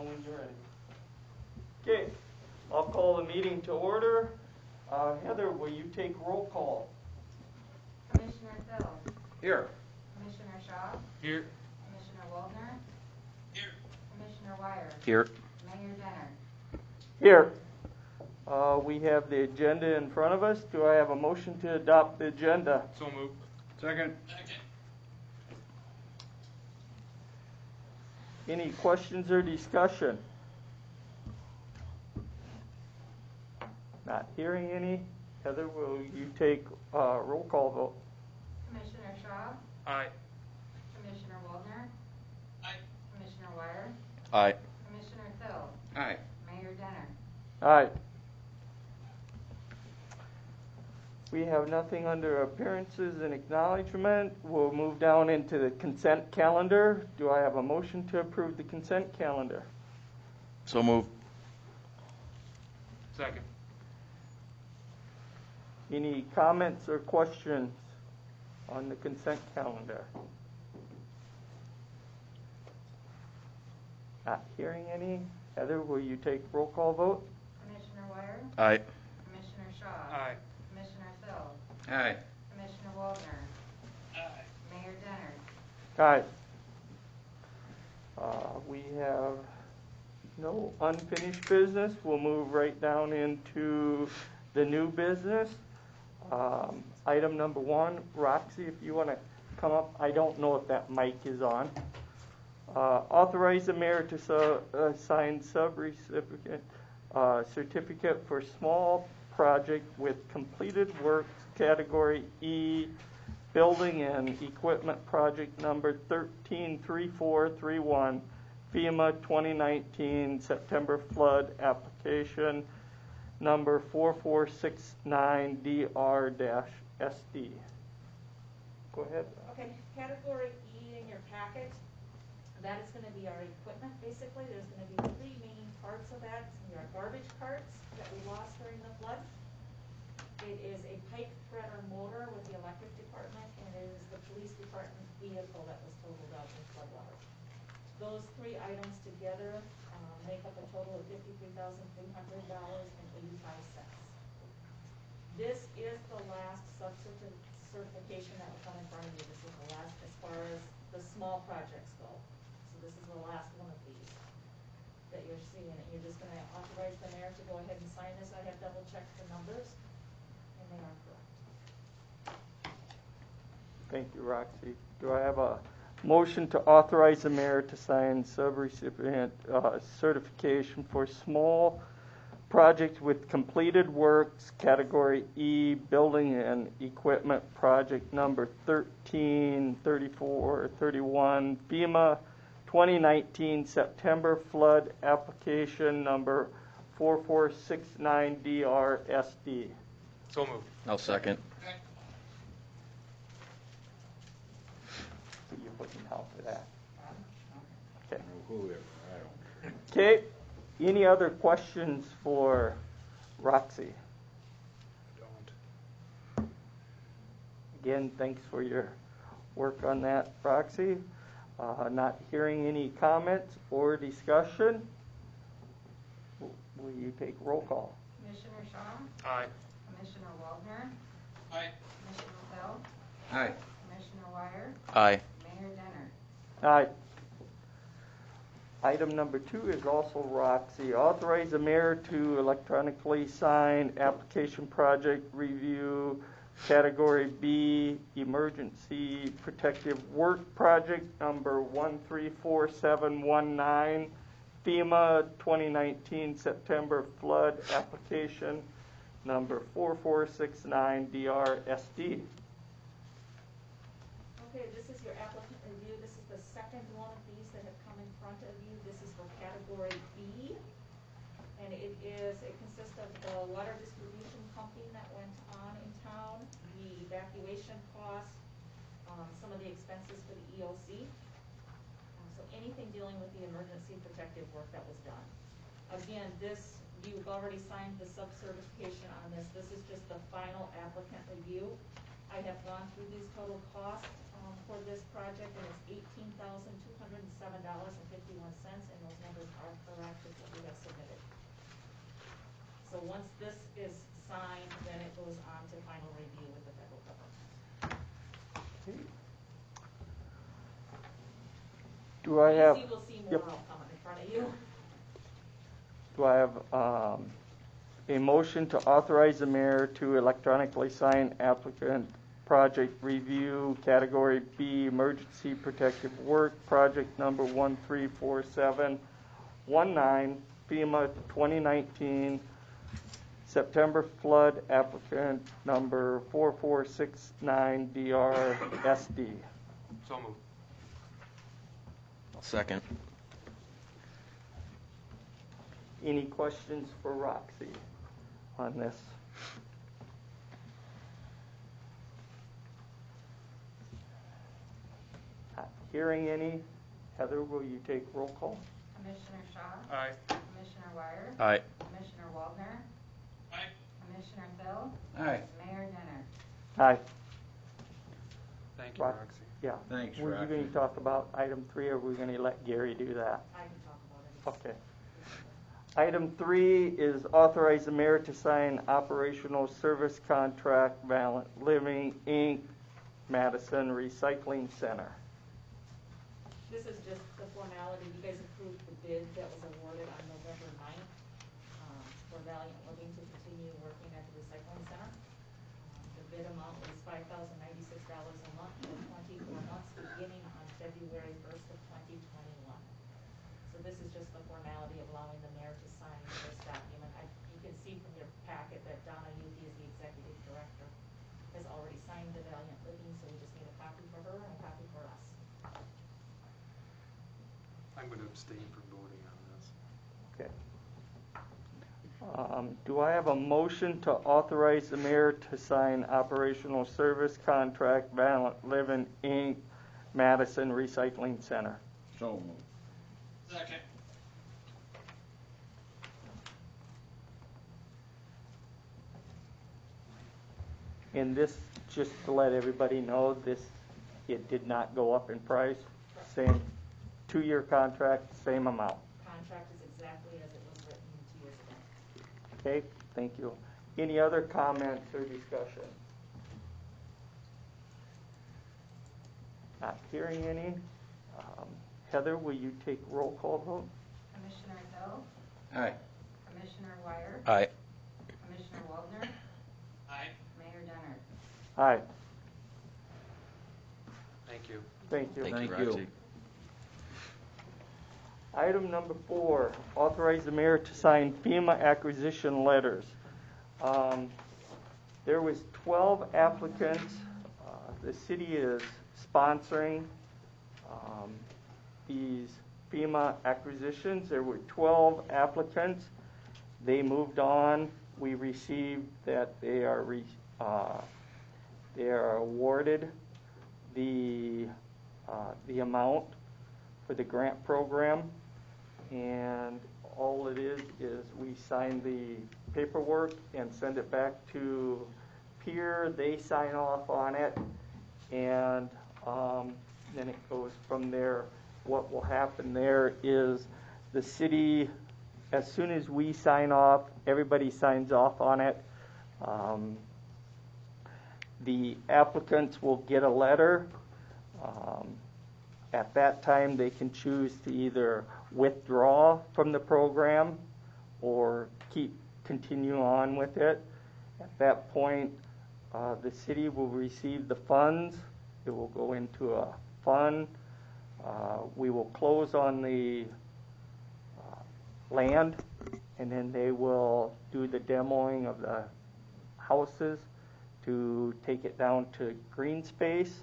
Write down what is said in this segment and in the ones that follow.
know when you're ready. Okay, I'll call the meeting to order. Heather, will you take roll call? Commissioner Thill. Here. Commissioner Shaw. Here. Commissioner Waldner. Here. Commissioner Wire. Here. Mayor Denner. Here. We have the agenda in front of us. Do I have a motion to adopt the agenda? So moved. Second. Any questions or discussion? Not hearing any. Heather, will you take roll call vote? Commissioner Shaw. Aye. Commissioner Waldner. Aye. Commissioner Wire. Aye. Commissioner Thill. Aye. Mayor Denner. Aye. We have nothing under appearances and acknowledgement. We'll move down into the consent calendar. Do I have a motion to approve the consent calendar? So moved. Second. Any comments or questions on the consent calendar? Not hearing any. Heather, will you take roll call vote? Commissioner Wire. Aye. Commissioner Shaw. Aye. Commissioner Thill. Aye. Commissioner Waldner. Aye. Mayor Denner. Aye. We have no unfinished business. We'll move right down into the new business. Item number 1, Roxy, if you want to come up. I don't know if that mic is on. Authorize the mayor to sign sub-recipient certificate for small project with completed works category E, building and equipment project number 133431, FEMA 2019 September flood application number 4469DR-SD. Go ahead. Okay, category E in your packet, that is going to be our equipment basically. There's going to be 3 main parts of that. It's going to be our garbage carts that we lost during the flood. It is a pipe threader motor with the electric department, and it is the police department vehicle that was totaled out in floodwater. Those 3 items together make up a total of $53,300.85. This is the last certification that will come in front of you. This is the last as far as the small projects go. So this is the last one of these that you're seeing. And you're just going to authorize the mayor to go ahead and sign this. I have double checked the numbers, and they are correct. Thank you, Roxy. Do I have a motion to authorize the mayor to sign subrecipient certification for small project with completed works, category E, building and equipment project number 133431, FEMA 2019 September flood application number 4469DR-SD? So moved. I'll second. So you're putting out for that. Okay. Whoever, I don't Okay. Any other questions for Roxy? don't. Again, thanks for your work on that, Roxy. Not hearing any comments or discussion. Will you take roll call? Commissioner Shaw. Aye. Commissioner Waldner. Aye. Commissioner Thill. Aye. Commissioner Wire. Aye. Mayor Denner. Aye. Item number 2 is also Roxy. Authorize the mayor to electronically sign application project review category B emergency protective work project number 134719 FEMA 2019 September flood application number 4469DR-SD. Okay, this is your applicant review. This is the second one of these that have come in front of you. This is for category B, and it consists of the water distribution pumping that went on in town, the evacuation costs, some of the expenses for the EOC. So anything dealing with the emergency protective work that was done. Again, this, you've already signed the sub-certification on this. This is just the final applicant review. I have gone through these total costs for this project, and it's $18,207.51, and those numbers are correct. Do I have, You will see more yep. of coming in front of you. Do I have a motion to authorize the mayor to electronically sign applicant project review category B emergency protective work project number 134719 FEMA 2019 September flood applicant number 4469 DRSD? So moved. Second. Any questions for Roxy on this? Not hearing any. Heather, will you take roll call? Commissioner Shaw, Aye. Commissioner Wire, Aye. Commissioner Waldner, Aye. Commissioner Phil, Aye. Mayor Denner. Aye. Thank you, Roxy. Yeah. Thanks, Were you Roxy. going to talk about item 3, or are we going to let Gary do that? I can talk about it. Okay. Item 3 is authorize the mayor to sign operational service contract, Valiant Living, Inc., Madison Recycling Center. This is just the formality. You guys approved the bid that was awarded on November 9th for Valiant Living to continue working at the recycling center. The bid amount was $5,096 a month for 24 months, beginning on February 1st of 2021. So this is just the formality of allowing the mayor to sign this document. You can see from your packet that Donna Yuki is the executive director, has already signed the Valiant Living, so we just need a copy for her and a copy for us. I'm going to abstain from voting on this. Okay. Do I have a motion to authorize the mayor to sign operational service contract, Valiant Living, Inc., Madison Recycling Center? So moved. Second. And this, just to let everybody know, it did not go up in price. Same 2-year contract, same amount. Contract is exactly as it was written 2 years ago. Okay, thank you. Any other comments or discussion? Not hearing any. Heather, will you take roll call vote? Commissioner Phil, Aye. Commissioner Wire, Aye. Commissioner Waldner, Aye. Mayor Denner. Aye. Thank you. Thank you. Thank you, Roxy. Item number 4, authorize the mayor to sign FEMA acquisition letters. There was 12 applicants. The city is sponsoring these FEMA acquisitions. There were 12 applicants. They moved on. We received that they are awarded the amount for the grant program, and all it is we sign the paperwork and send it back to Pier. They sign off on it, and then it goes from there. What will happen there is the city, as soon as we sign off, everybody signs off on it. The applicants will get a letter. At that time, they can choose to either withdraw from the program or continue on with it. At that point, the city will receive the funds. It will go into a fund. We will close on the land, and then they will do the demoing of the houses to take it down to green space,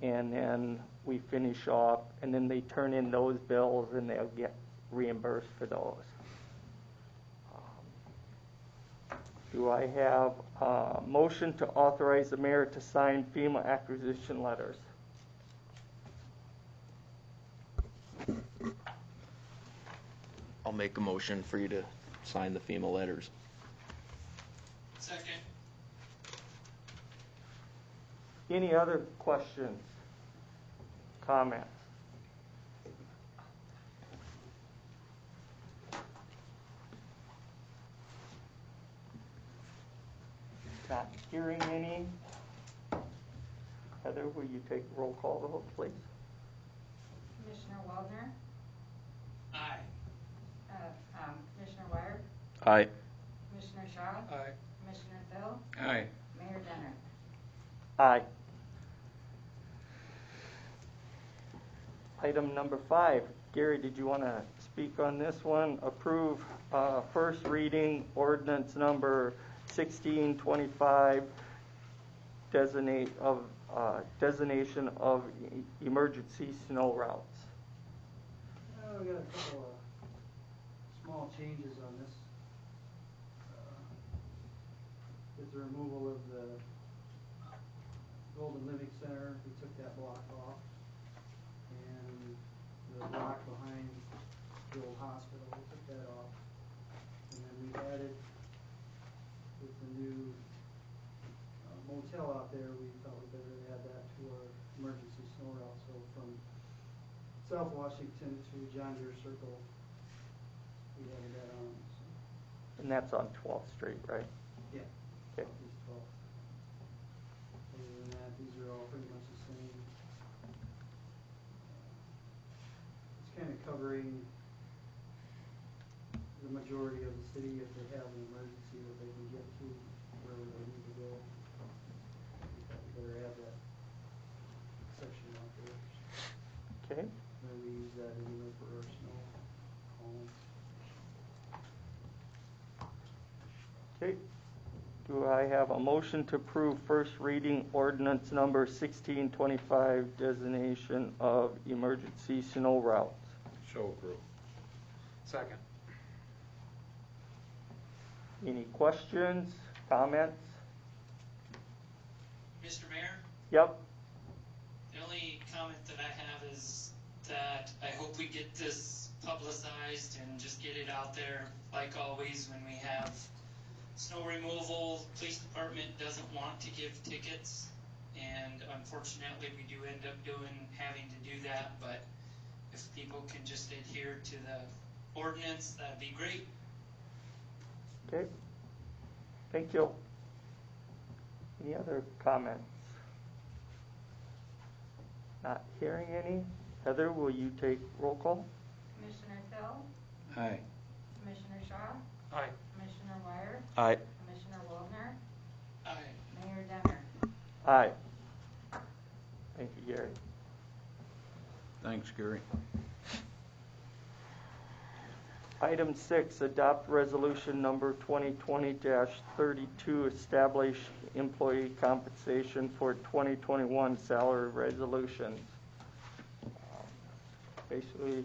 and then we finish off, and then they turn in those bills and they'll get reimbursed for those. Do I have a motion to authorize the mayor to sign FEMA acquisition letters? I'll make a motion for you to sign the FEMA letters. Second. Any other questions, comments? Not hearing any. Heather, will you take roll call vote, please? Commissioner Aye. Commissioner Shaw, Aye. Commissioner Thil, Aye. Mayor Denner. Aye. Item number 5. Gary, did you want to speak on this one? Approve first reading ordinance number 1625, designation of emergency snow routes. We got a couple of small changes on this. With the removal of the Golden Living Center, we took that block off. And the block behind the old hospital, we took that off. And then we added, with the new motel out there, we thought we better add that to our emergency snow route. So from South Washington to John Deere Circle, we added that on. So, And that's on 12th Street, right? yeah, Okay. these 12. Other than that, these are all pretty much the same. It's kind of covering the majority of the city if they have an emergency that they can get to wherever they need to go. We thought we better add that section out there. Okay. Then we use that anyway for our snow homes. Okay. Do I have a motion to approve first reading ordinance number 1625, designation of emergency snow routes? So approved. Second. Any questions, comments? Mr. Mayor, Yep. the only comment that I have is that I hope we get this publicized and just get it out there. Like always, when we have snow removal, police department doesn't want to give tickets, and unfortunately we do end up having to do that, but if people can just adhere to the ordinance, that'd be great. Okay. Thank you. Any other comments? Not hearing any. Heather, will you take roll call? Commissioner Thil, Aye. Commissioner Shaw, Aye. Commissioner Wire, Aye. Commissioner Waldner, Aye. Mayor Denner. Aye. Thank you, Gary. Thanks, Gary. Item 6, adopt resolution number 2020-32, establish employee compensation for 2021 salary resolutions. Basically,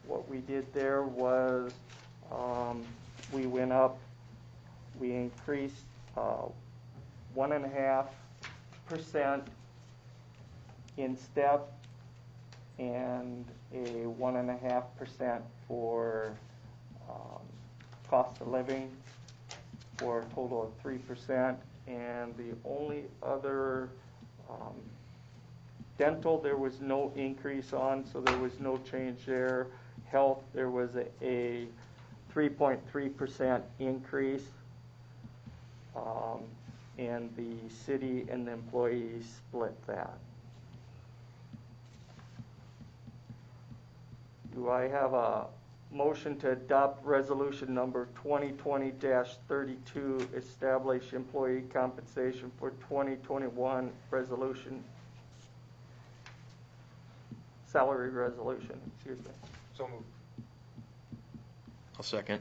what we did there was we went up, we increased 1.5% in step and a 1.5% for cost of living, for a total of 3%. And the only other dental, there was no increase on, so there was no change there. Health, there was a 3.3% increase. And the city and the employees split that. Do I have a motion to adopt resolution number 2020-32, establish employee compensation for 2021 resolution, salary resolution, excuse me. So moved. I'll second.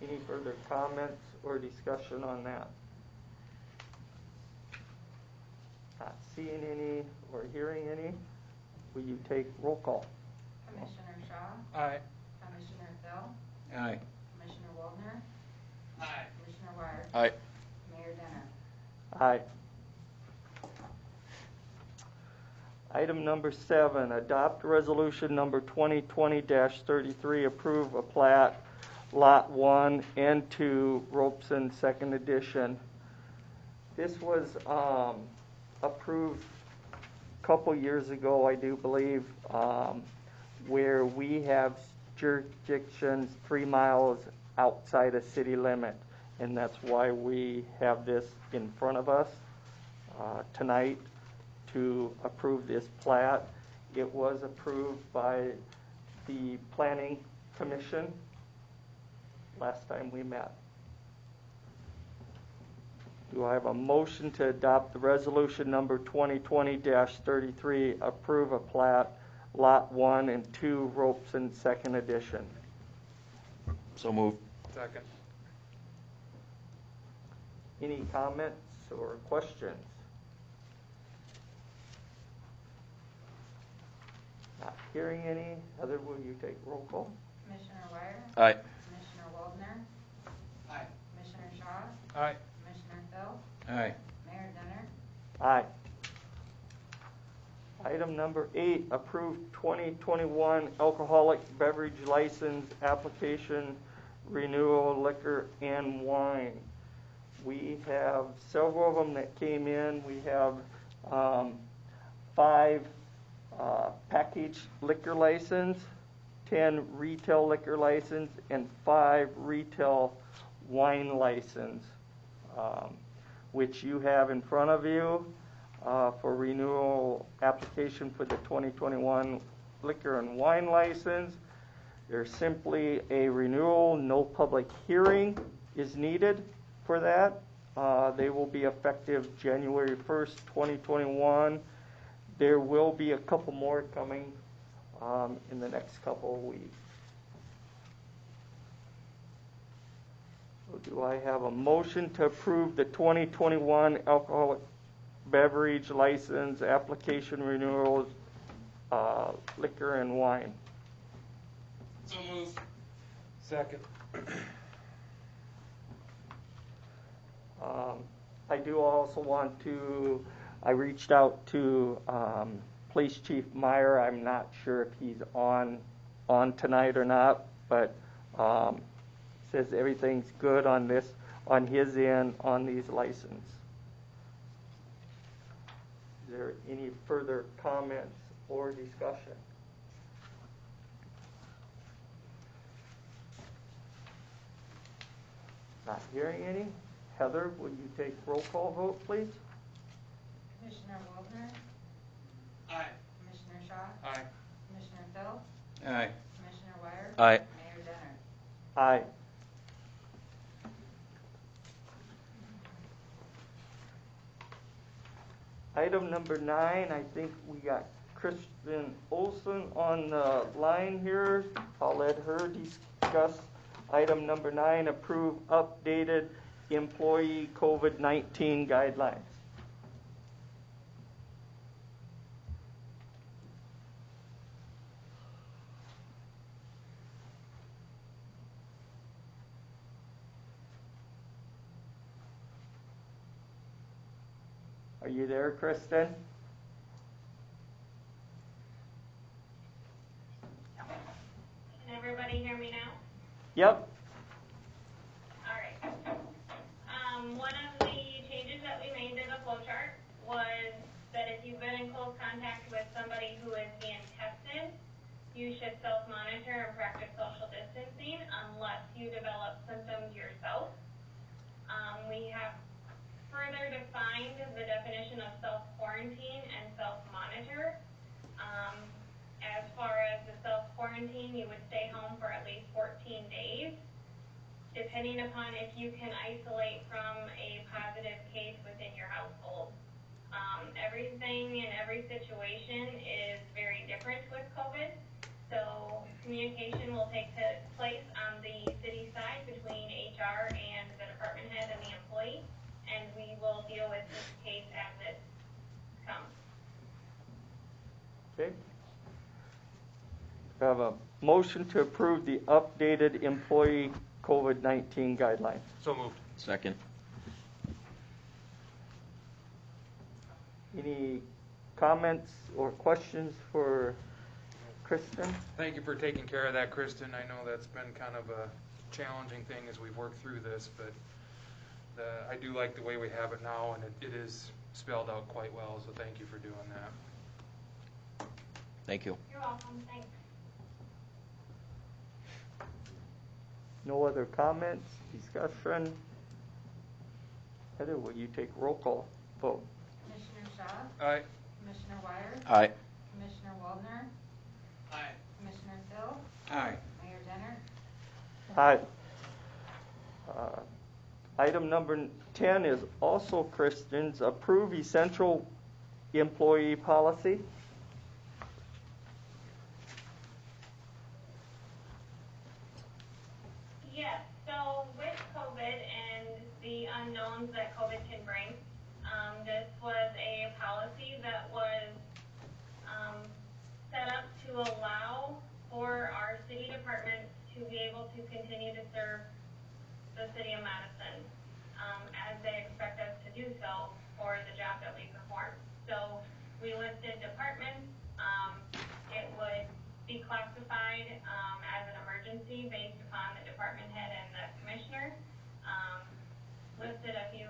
Any further comments or discussion on that? Not seeing any or hearing any. Will you take roll call? Commissioner Shaw, Aye. Commissioner Thil, Aye. Commissioner Waldner, Aye. Commissioner Wire, Aye. Mayor Denner. Aye. Item number 7, adopt resolution number 2020-33, approve a plat, Lot 1 and 2, Robeson, 2nd edition. This was approved a couple years ago, I do believe, where we have jurisdictions 3 miles outside a city limit, and that's why we have this in front of us tonight to approve this plat. It was approved by the planning Commission last time we met. Do I have a motion to adopt the resolution number 2020-33, approve a plat, Lot 1 and 2, Robeson, 2nd edition? So moved. Second. Any comments or questions? Not hearing any. Heather, will you take roll call? Commissioner Wire? Aye. Commissioner Waldner? Aye. Commissioner Shaw? Aye. Commissioner Phil? Aye. Mayor Denner? Aye. Item number 8, approve 2021 alcoholic beverage license application renewal liquor and wine. We have several of them that came in. We have 5 package liquor license, 10 retail liquor license, and 5 retail wine license, which you have in front of you for renewal application for the 2021 liquor and wine license. There's simply a renewal, no public hearing is needed for that. They will be effective January 1st, 2021. There will be a couple more coming in the next couple of weeks. So do I have a motion to approve the 2021 alcoholic beverage license application renewals, liquor and wine? So move. Second. I do also want to, I reached out to Police Chief Meyer. I'm not sure if he's on tonight or not, but says everything's good on this, on his end, on these licenses. Is there any further comments or discussion? Not hearing any. Heather, will you take roll call vote, please? Commissioner Waldner? Aye. Commissioner Shaw? Aye. Commissioner Phil? Aye. Commissioner Wire? Aye. Mayor Denner? Aye. Item number 9, I think we got Kristen Olson on the line here. I'll let her discuss item number 9, approve updated employee COVID-19 guidelines. Are you there, Kristen? Can everybody hear me now? Yep. All right. One of the changes that we made to the flow chart was that if you've been in close contact with somebody who is being tested, you should self-monitor and practice social distancing unless you develop symptoms yourself. We have further defined the definition of self-quarantine and self-monitor. As far as the self-quarantine, you would stay home for at least 14 days. Depending upon if you can isolate from a positive case within your household. Everything in every situation is very different with COVID. So communication will take place on the city side between HR and the department head and the employee. And we will deal with this case as it comes. Okay. I have a motion to approve the updated employee COVID-19 guidelines. So moved. Second. Any comments or questions for Kristen? Thank you for taking care of that, Kristen. I know that's been kind of a challenging thing as we work through this, but I do like the way we have it now, and it is spelled out quite well, so thank you for doing that. Thank you. You're welcome. Thanks. No other comments, discussion? Heather, will you take roll call vote? Commissioner Shaw? Aye. Commissioner Wire? Aye. Commissioner Waldner? Aye. Commissioner Phil? Aye. Mayor Denner? Aye. Item number 10 is also Kristen's. Approve essential employee policy. Yes, so with COVID and the unknowns that COVID can bring, this was a policy that was set up to allow for our city departments to be able to continue to serve the city of Madison as they expect us to do so for the job that we perform. So we listed departments. It would be classified as an emergency based upon the department head and the commissioner. Listed a few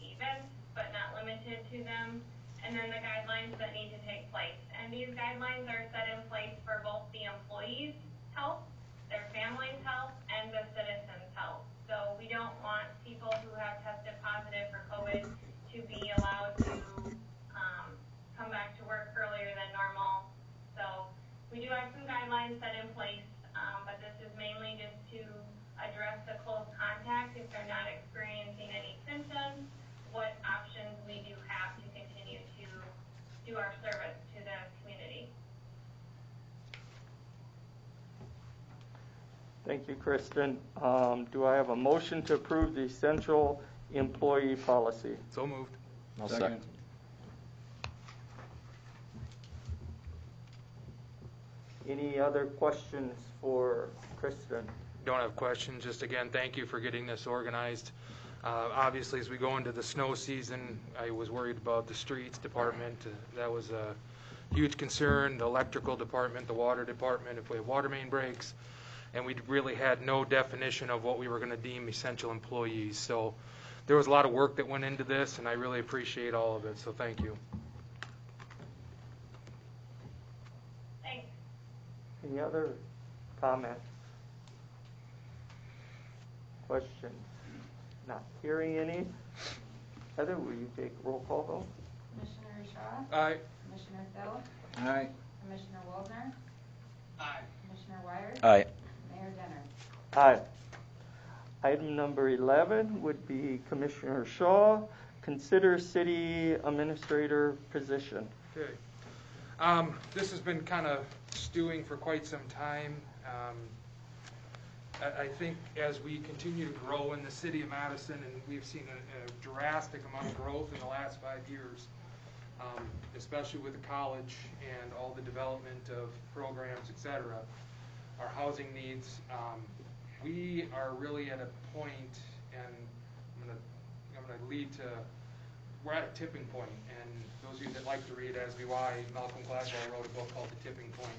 events, but not limited to them, and then the guidelines that need to take place. And these guidelines are set in place for both the employees' health, their families' health, and the citizens' health. So we don't want people who have tested positive for COVID to be allowed to come back to work earlier than normal. So we do have some guidelines set in place, but this is mainly just to address the close contact if they're not experiencing any symptoms, what options we do have to continue to do our service to the community. Thank you, Kristen. Do I have a motion to approve the essential employee policy? So moved. I'll second. Any other questions for Kristen? Don't have questions. Just again, thank you for getting this organized. Obviously, as we go into the snow season, I was worried about the streets department. That was a huge concern. The electrical department, the water department, if we have water main breaks. And we really had no definition of what we were going to deem essential employees. So there was a lot of work that went into this, and I really appreciate all of it. So thank you. Thanks. Any other comments? Questions? Not hearing any. Heather, will you take a roll call vote? Commissioner Shaw, Aye. Commissioner Thill, Aye. Commissioner Waldner, Aye. Commissioner Wires, Aye. Mayor Denner. Aye. Item number 11 would be Commissioner Shaw. Consider city administrator position. Okay. This has been kind of stewing for quite some time. I think as we continue to grow in the city of Madison, and we've seen a drastic amount of growth in the last 5 years, especially with the college and all the development of programs, et cetera, our housing needs, we are really at a point, and I'm gonna lead to, we're at a tipping point, and those of you that like to read As We Why, Malcolm Gladwell wrote a book called The Tipping Point.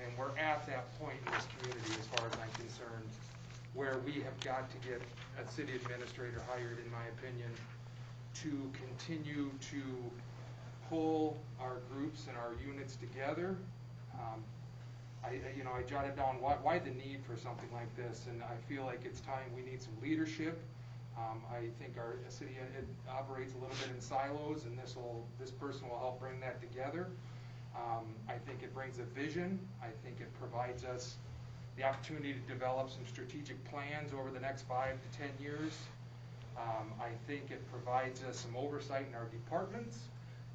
And we're at that point in this community, as far as I'm concerned, where we have got to get a city administrator hired, in my opinion, to continue to pull our groups and our units together. I jotted down why the need for something like this, and I feel like it's time we need some leadership. I think our city operates a little bit in silos, and this person will help bring that together. I think it brings a vision. I think it provides us the opportunity to develop some strategic plans over the next 5 to 10 years. I think it provides us some oversight in our departments.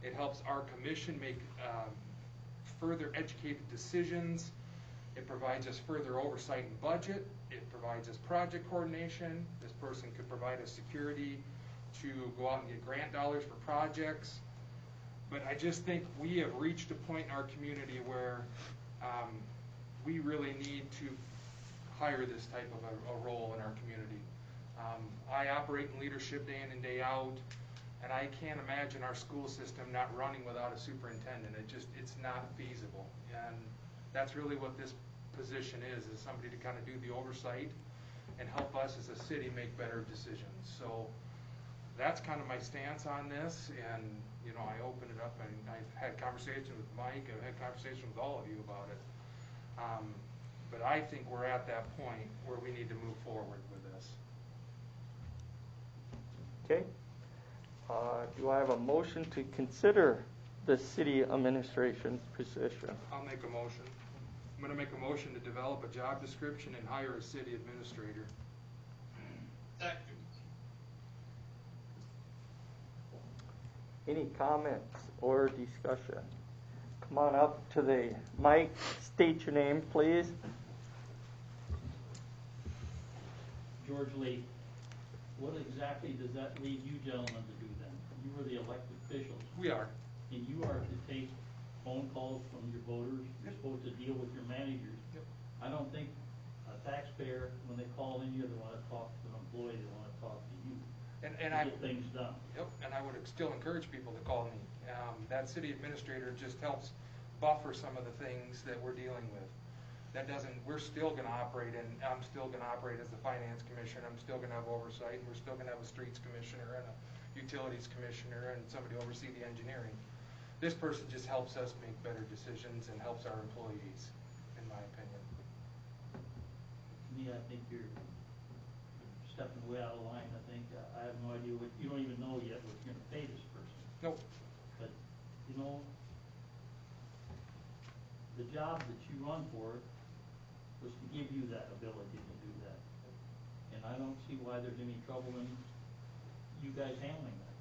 It helps our commission make further educated decisions. It provides us further oversight in budget. It provides us project coordination. This person could provide us security to go out and get grant dollars for projects. But I just think we have reached a point in our community where we really need to hire this type of a role in our community. I operate in leadership day in and day out, and I can't imagine our school system not running without a superintendent. It's not feasible. And that's really what this position is somebody to kind of do the oversight and help us as a city make better decisions. So that's kind of my stance on this, and I open it up, and I've had conversations with Mike, I've had conversations with all of you about it. But I think we're at that point where we need to move forward with this. Okay. Do I have a motion to consider the city administration's position? I'll make a motion. I'm gonna make a motion to develop a job description and hire a city administrator. Second. Any comments or discussion? Come on up to the mic, state your name, please. George Lee, what exactly does that leave you gentlemen to do then? You are the elected officials, We are. and you are to take phone calls from your voters, you're supposed to deal with your managers. Yep. I don't think a taxpayer, when they call in here, they wanna talk to an employee, they wanna talk to you, And to I, get things done. yep, and I would still encourage people to call me. That city administrator just helps buffer some of the things that we're dealing with. That doesn't, we're still gonna operate and I'm still gonna operate as the finance commissioner, I'm still gonna have oversight, and we're still gonna have a streets commissioner and a utilities commissioner and somebody oversee the engineering. This person just helps us make better decisions and helps our employees, in my opinion. To me, I think you're stepping way out of line, I think, I have no idea what, you don't even know yet what you're gonna pay this person. Nope. But, you know, the job that you run for was to give you that ability to do that. And I don't see why there's any trouble in you guys handling that.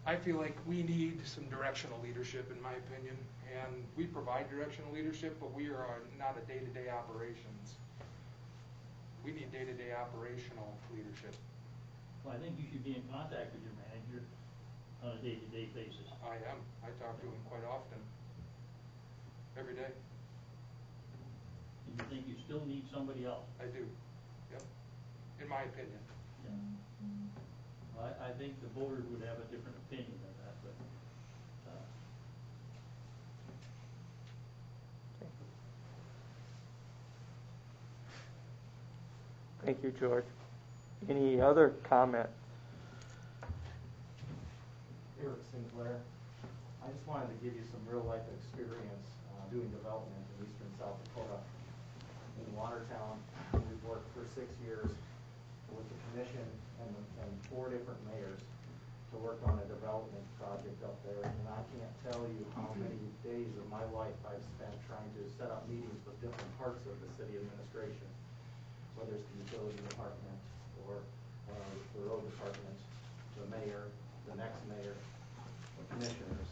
I feel like we need some directional leadership, in my opinion, and we provide directional leadership, but we are not a day-to-day operations. We need day-to-day operational leadership. Well, I think you should be in contact with your manager on a day-to-day basis. I am. I talk to him quite often. Every day. And you think you still need somebody else. I do. Yep. In my opinion. Yeah. Well, I think the voters would have a different opinion than that, but, Thank you, George. Any other comment? Eric Sinclair. I just wanted to give you some real life experience doing development in eastern South Dakota. In Watertown, we've worked for 6 years with the commission and 4 different mayors to work on a development project up there. And I can't tell you how many days of my life I've spent trying to set up meetings with different parts of the city administration, whether it's the utility department or the road department, the mayor, the next mayor, the commissioners.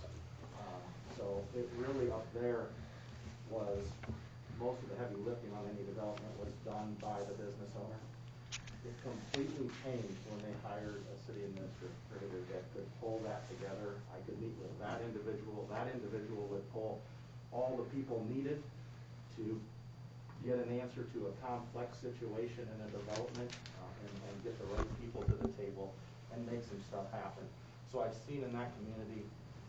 So it really up there was, most of the heavy lifting on any development was done by the business owner. It completely changed when they hired a city administrator that could pull that together. I could meet with that individual would pull all the people needed to get an answer to a complex situation in a development and get the right people to the table and make some stuff happen. So I've seen in that community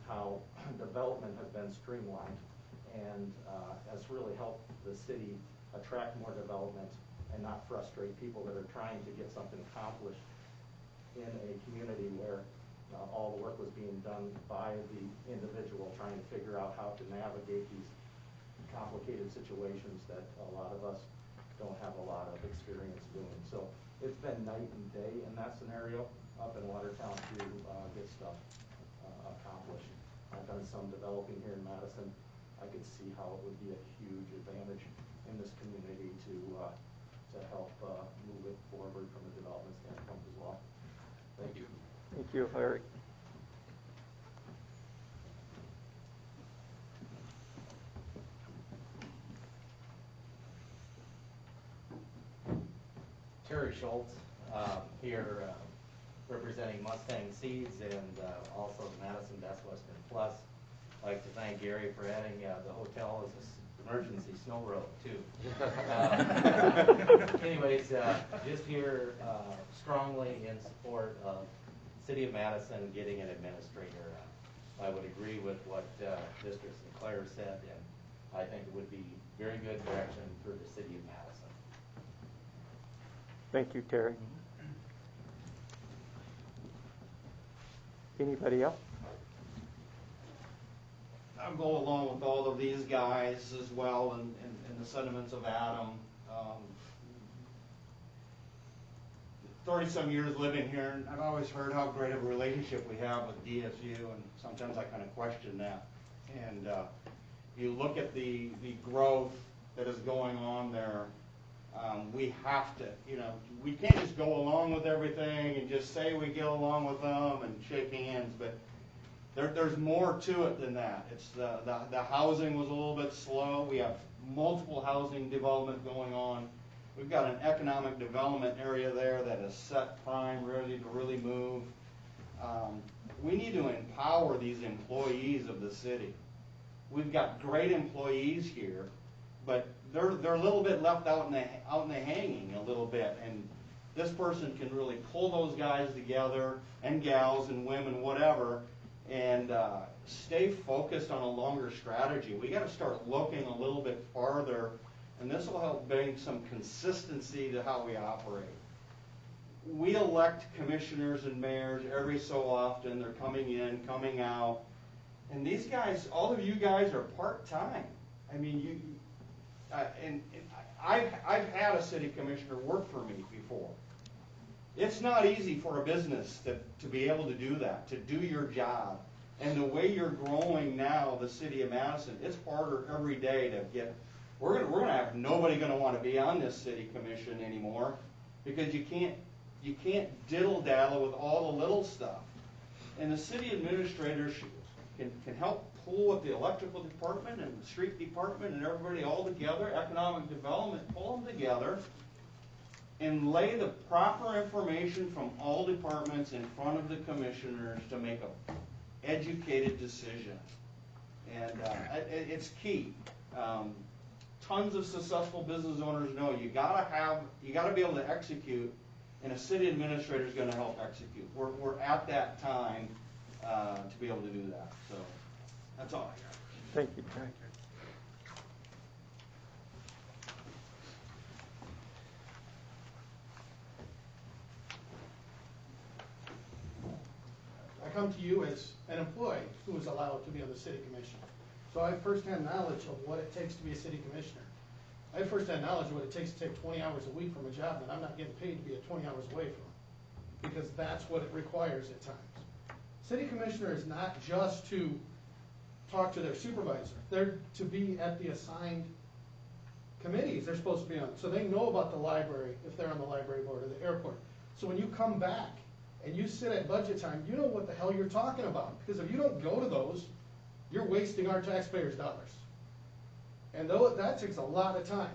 how development has been streamlined and has really helped the city attract more development and not frustrate people that are trying to get something accomplished in a community where all the work was being done by the individual trying to figure out how to navigate these complicated situations that a lot of us don't have a lot of experience doing. So it's been night and day in that scenario up in Watertown to get stuff accomplished. I've done some developing here in Madison. I could see how it would be a huge advantage in this community to help move it forward from a development standpoint as well. Thank you. Thank you, Eric. Terry Schultz here representing Mustang Seeds and also the Madison Best Western Plus. I'd like to thank Gary for adding the hotel as an emergency snow road too. Anyways, just here strongly in support of City of Madison getting an administrator. I would agree with what Mr. Sinclair said, and I think it would be very good direction for the City of Madison. Thank you, Terry. Anybody else? I'll go along with all of these guys as well and the sentiments of Adam. 30-some years living here, and I've always heard how great of a relationship we have with DSU, and sometimes I kind of question that. And you look at the growth that is going on there, we have to, we can't just go along with everything and just say we get along with them and shake hands, but there's more to it than that. It's the housing was a little bit slow. We have multiple housing development going on. We've got an economic development area there that is set prime, ready to really move. We need to empower these employees of the city. We've got great employees here, but they're a little bit left out in the hanging a little bit, and this person can really pull those guys together, and gals and women, whatever, and stay focused on a longer strategy. We got to start looking a little bit farther, and this will help bring some consistency to how we operate. We elect commissioners and mayors every so often. They're coming in, coming out, and these guys, all of you guys are part-time. I mean, I've had a city commissioner work for me before. It's not easy for a business to be able to do that, to do your job. And the way you're growing now, the city of Madison, it's harder every day to get. We're gonna have nobody gonna want to be on this city commission anymore, because you can't diddle daddle with all the little stuff. And the city administrators can help pull with the electrical department and the street department and everybody all together, economic development, pull them together and lay the proper information from all departments in front of the commissioners to make an educated decision. And it's key. Tons of successful business owners know you gotta be able to execute, and a city administrator is going to help execute. We're at that time to be able to do that. So that's all I got. Thank you. I come to you as an employee who is allowed to be on the city commission. So I have firsthand knowledge of what it takes to be a city commissioner. I have firsthand knowledge of what it takes to take 20 hours a week from a job that I'm not getting paid to be at 20 hours away from, because that's what it requires at times. City commissioner is not just to talk to their supervisor. They're to be at the assigned committees they're supposed to be on. So they know about the library if they're on the library board, or the airport. So when you come back and you sit at budget time, you know what the hell you're talking about. Because if you don't go to those, you're wasting our taxpayers' dollars. And that takes a lot of time.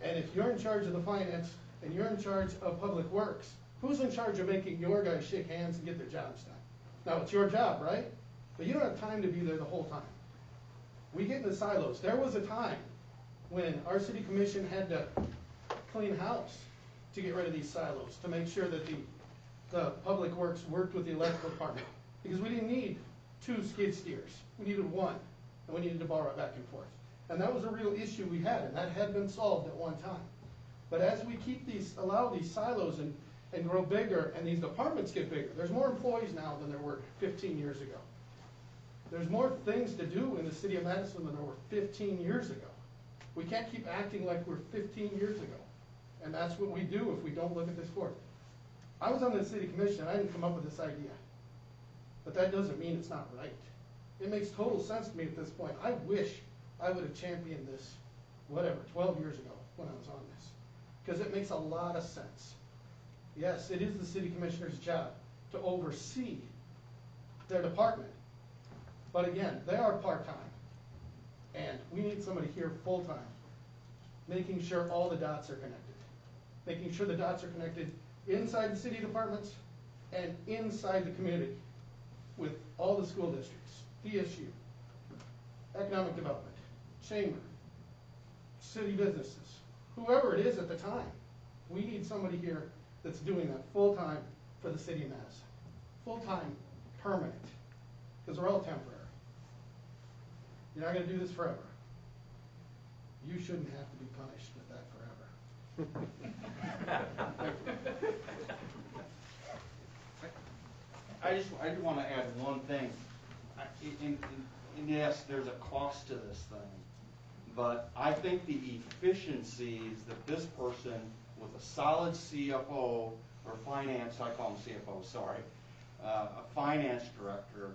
And if you're in charge of the finance and you're in charge of public works, who's in charge of making your guys shake hands and get their jobs done? Now, it's your job, right? But you don't have time to be there the whole time. We get in the silos. There was a time when our city commission had to clean house to get rid of these silos, to make sure that the public works worked with the electrical department. Because we didn't need 2 skid steers. We needed 1, and we needed to borrow it back and forth. And that was a real issue we had, and that had been solved at one time. But as we allow these silos and grow bigger, and these departments get bigger, there's more employees now than there were 15 years ago. There's more things to do in the city of Madison than there were 15 years ago. We can't keep acting like we're 15 years ago. And that's what we do if we don't look at this forward. I was on the city commission, and I didn't come up with this idea. But that doesn't mean it's not right. It makes total sense to me at this point. I wish I would have championed this, 12 years ago when I was on this. Because it makes a lot of sense. Yes, it is the city commissioner's job to oversee their department. But again, they are part-time. And we need somebody here full-time, making sure all the dots are connected. Making sure the dots are connected inside the city departments and inside the community with all the school districts, PSU, economic development, chamber, city businesses, whoever it is at the time. We need somebody here that's doing that full-time for the city of Madison. Full-time, permanent, because we're all temporary. You're not going to do this forever. You shouldn't have to be punished with that forever. I just want to add one thing. And yes, there's a cost to this thing, but I think the efficiencies that this person with a solid CFO or finance, I call him CFO, sorry, a finance director,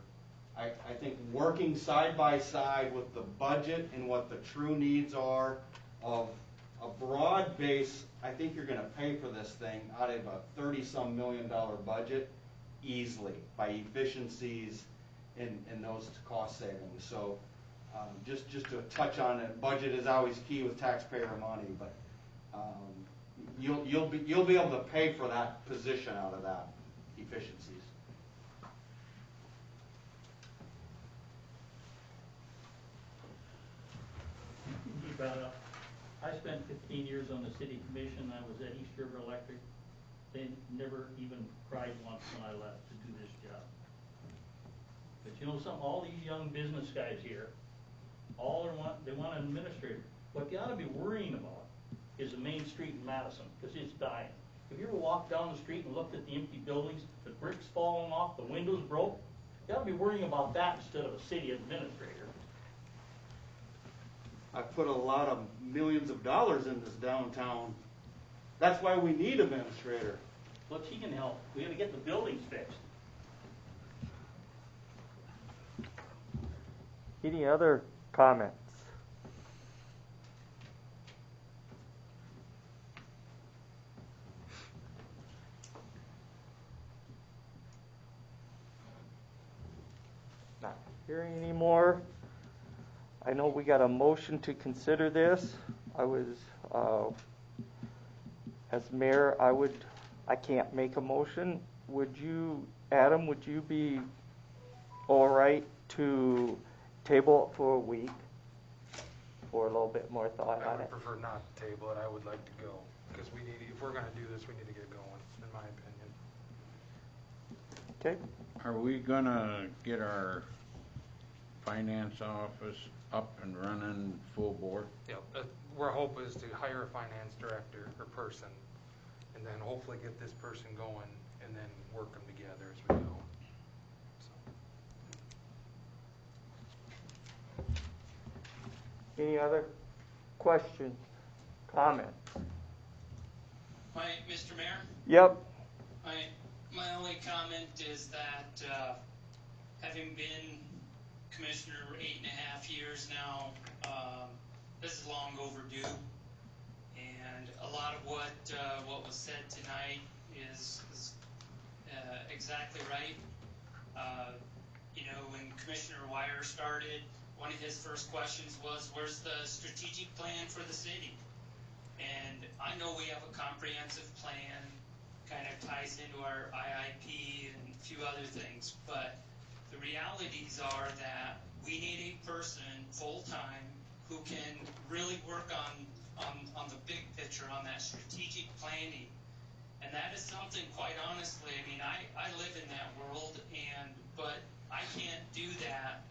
I think working side by side with the budget and what the true needs are of a broad base, I think you're gonna pay for this thing out of a $30-some million budget easily by efficiencies and those cost savings. So just to touch on it, budget is always key with taxpayer money, but you'll be able to pay for that position out of that efficiencies. You brought up, I spent 15 years on the city commission. I was at East River Electric. They never even cried once when I left to do this job. But you know something, all these young business guys here, they want an administrator. What you ought to be worrying about is the main street in Madison, because it's dying. Have you ever walked down the street and looked at the empty buildings, the bricks falling off, the windows broke? You ought to be worrying about that instead of a city administrator. I put a lot of millions of dollars in this downtown. That's why we need an administrator. Look, he can help. We gotta get the buildings fixed. Any other comments? Not hearing any more. I know we got a motion to consider this. I was, as mayor, I can't make a motion. Would you, Adam, would you be all right to table it for a week for a little bit more thought I on would it? prefer not to table it. I would like to go, because if we're gonna do this, we need to get going, in my opinion. Okay. Are we gonna get our finance office up and running full board? Yep, our hope is to hire a finance director or person, and then hopefully get this person going, and then work them together as we go. So. Any other questions, comments? Mr. Mayor? Yep. My only comment is that having been commissioner 8.5 years now, this is long overdue, and a lot of what was said tonight is exactly right. When Commissioner Wire started, one of his first questions was, "Where's the strategic plan for the city?" And I know we have a comprehensive plan, kind of ties into our IIP and a few other things, but the realities are that we need a person full-time who can really work on the big picture, on that strategic planning. And that is something, quite honestly, I mean, I live in that world, but I can't do that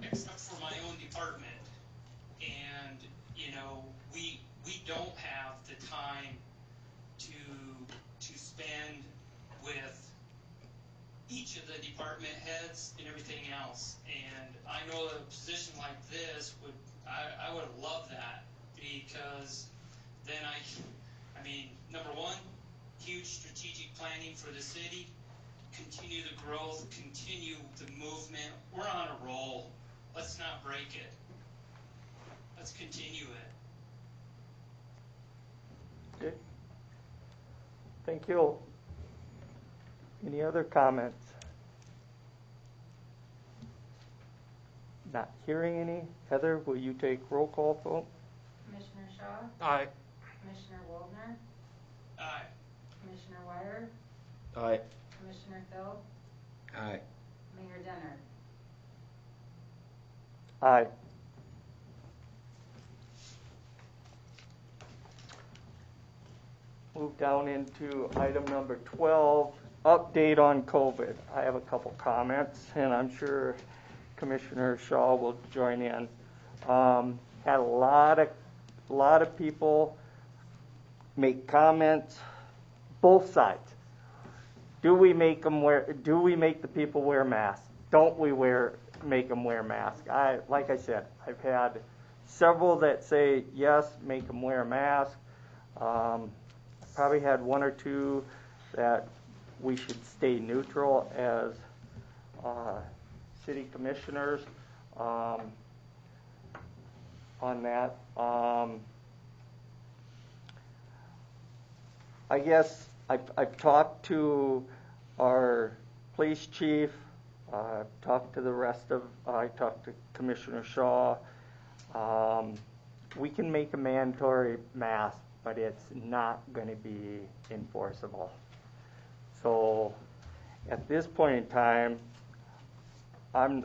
except for my own department. And, we don't have the time to spend with each of the department heads and everything else. And I know a position like this I would love that, because then I mean, number one, huge strategic planning for the city, continue the growth, continue the movement. We're on a roll. Let's not break it. Let's continue it. Okay. Thank you. Any other comments? Not hearing any. Heather, will you take roll call vote? Commissioner Shaw, Aye. Commissioner Waldner, Aye. Commissioner Wire, Aye. Commissioner Phil, Aye. Mayor Denner. Aye. Move down into item number 12, update on COVID. I have a couple comments, and I'm sure Commissioner Shaw will join in. Had a lot of people make comments, both sides. Do we make the people wear masks? Don't we make them wear masks? Like I said, I've had several that say yes, make them wear a mask. Probably had one or two that we should stay neutral as city commissioners on that. I guess I've talked to our police chief, talked to the rest of, I talked to Commissioner Shaw. We can make a mandatory mask, but it's not going to be enforceable. So at this point in time, I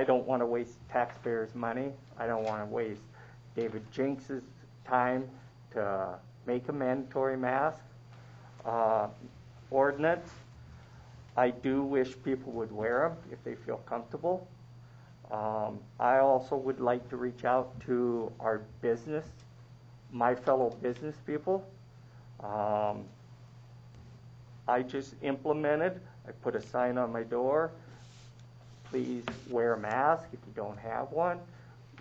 don't want to waste taxpayers' money. I don't want to waste David Jinks's time to make a mandatory mask ordinance. I do wish people would wear them if they feel comfortable. I also would like to reach out to our business, my fellow business people. I just implemented, I put a sign on my door, please wear a mask if you don't have one.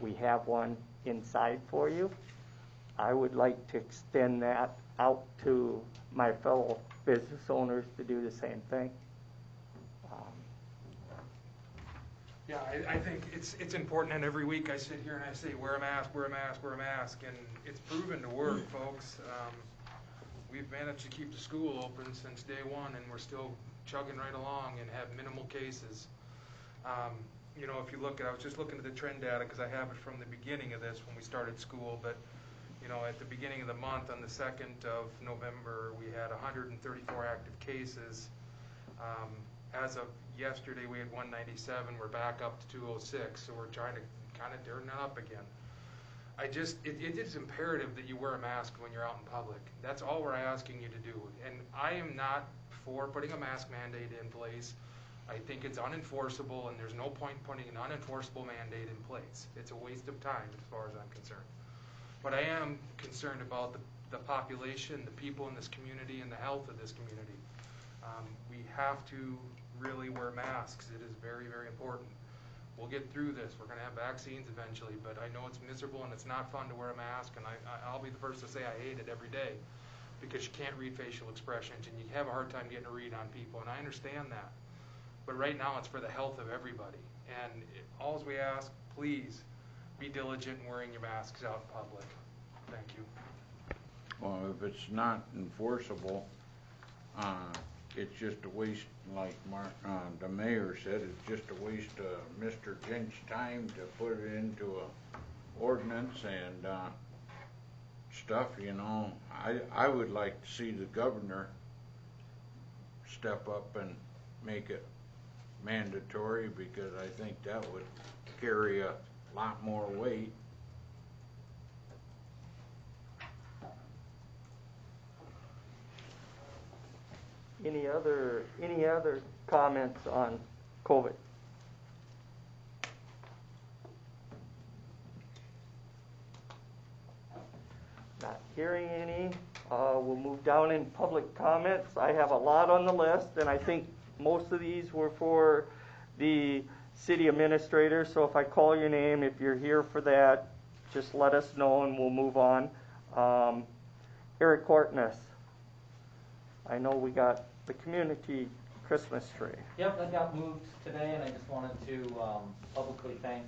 We have one inside for you. I would like to extend that out to my fellow business owners to do the same thing. Yeah, I think it's important, and every week I sit here and I say, wear a mask, wear a mask, wear a mask, and it's proven to work, folks. We've managed to keep the school open since day one, and we're still chugging right along and have minimal cases. You know, if you look at, I was just looking at the trend data because I have it from the beginning of this when we started school, but you know, at the beginning of the month, on the 2nd of November, we had 134 active cases. As of yesterday, we had 197. We're back up to 206, so we're trying to kind of turn that up again. It is imperative that you wear a mask when you're out in public. That's all we're asking you to do. And I am not for putting a mask mandate in place. I think it's unenforceable, and there's no point putting an unenforceable mandate in place. It's a waste of time as far as I'm concerned. But I am concerned about the population, the people in this community, and the health of this community. We have to really wear masks. It is very, very important. We'll get through this. We're going to have vaccines eventually, but I know it's miserable and it's not fun to wear a mask, and I'll be the first to say I hate it every day because you can't read facial expressions and you have a hard time getting a read on people, and I understand that. But right now it's for the health of everybody. And all we ask, please be diligent in wearing your masks out in public. Thank you. Well, if it's not enforceable, it's just a waste, like the mayor said, it's just a waste of Mr. Jinks' time to put it into a ordinance and stuff, you know. I would like to see the governor step up and make it mandatory, because I think that would carry a lot more weight. Any other comments on COVID? Not hearing any. We'll move down in public comments. I have a lot on the list, and I think most of these were for the city administrator. So if I call your name, if you're here for that, just let us know and we'll move on. Eric Hortness. I know we got the community Christmas tree. Yep, that got moved today, and I just wanted to publicly thank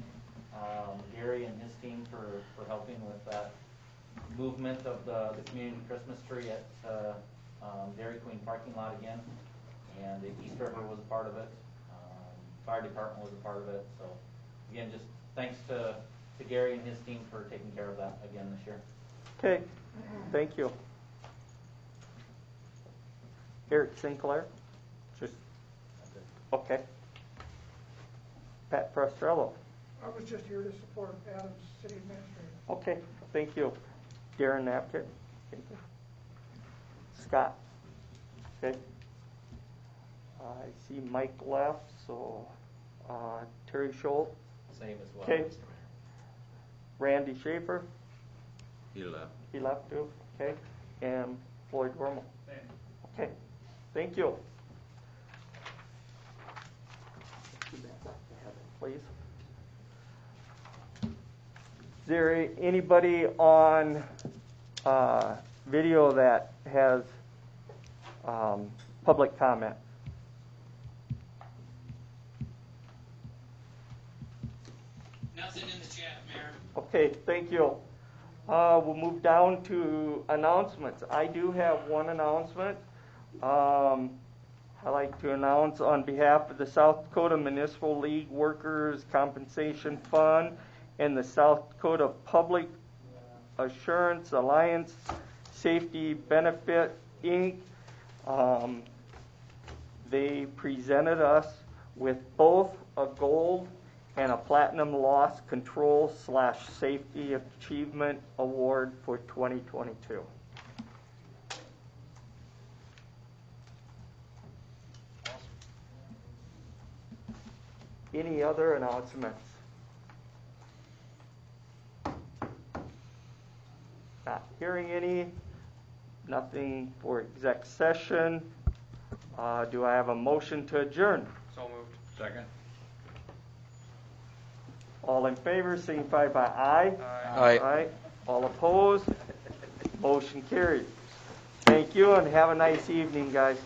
Gary and his team for helping with that movement of the community Christmas tree at Dairy Queen parking lot again. And the East River was a part of it. Fire department was a part of it. So again, just thanks to Gary and his team for taking care of that again this year. Okay, thank you. Eric Sinclair, just, okay. Pat Prostrello. I was just here to support Adam's city administrator. Okay, thank you. Darren Napkin. Thank you. Scott. Okay. I see Mike left, so Terry Schultz. Same as well. Okay. Randy Schaefer. He left. He left too. Okay. And Floyd Wormel. Okay. Thank you. Please. Is there anybody on video that has public comment? Nothing in the chat, Mayor. Okay, thank you. We'll move down to announcements. I do have one announcement. I'd like to announce on behalf of the South Dakota Municipal League Workers' Compensation Fund and the South Dakota Public Assurance Alliance Safety Benefit, Inc. They presented us with both a gold and a platinum loss control / safety achievement award for 2022. Any other announcements? Not hearing any. Nothing for exec session. Do I have a motion to adjourn? So moved. Second. All in favor, signify by aye. Aye. Aye. All opposed? Motion carried. Thank you and have a nice evening, guys.